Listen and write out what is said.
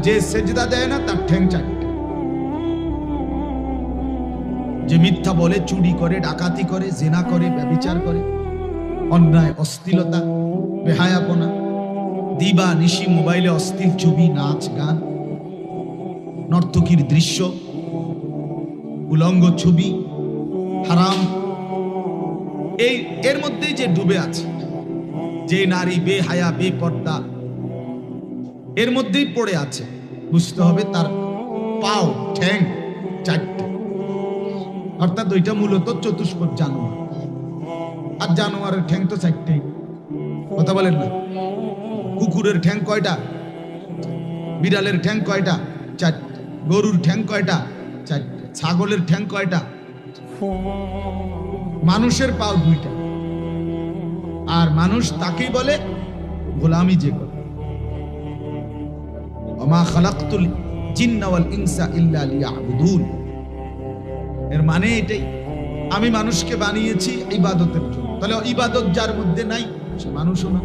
যে সেজদা দেয় না তার ঠ্যাং চারটে। যে মিথ্যা বলে, চুরি করে, ডাকাতি করে, জেনা করে, ব্যভিচার করে, অন্যায়, অশ্লীলতা, বেহায়াপনা, দিবা নিশি মোবাইলে অশ্লীল ছবি, নাচ গান, নর্তকীর দৃশ্য, উলঙ্গ ছবি, হারাম, এর মধ্যেই যে ডুবে আছে, যে নারী বেহায়া বেপর্দা এর মধ্যেই পড়ে আছে, বুঝতে হবে তার পাও ঠ্যাং চারটে। অর্থাৎ ওইটা মূলত চতুষ্পদ জানোয়ার, আর জানোয়ারের ঠ্যাং তো চারটেই। কথা বলেন না? কুকুরের ঠ্যাং কয়টা? বিড়ালের ঠ্যাং কয়টা? চারটে। গরুর ঠ্যাং কয়টা? চারটে। ছাগলের ঠ্যাং কয়টা? মানুষের পাও দুইটা। আর মানুষ তাকেই বলে গোলামি যে করে। ওমা খালাকতুল জিন্না ওয়াল ইনসা ইল্লা লিয়াবুদুন। এর মানে এটাই, আমি মানুষকে বানিয়েছি ইবাদতের জন্য। তাহলে ইবাদত যার মধ্যে নাই সে মানুষও না।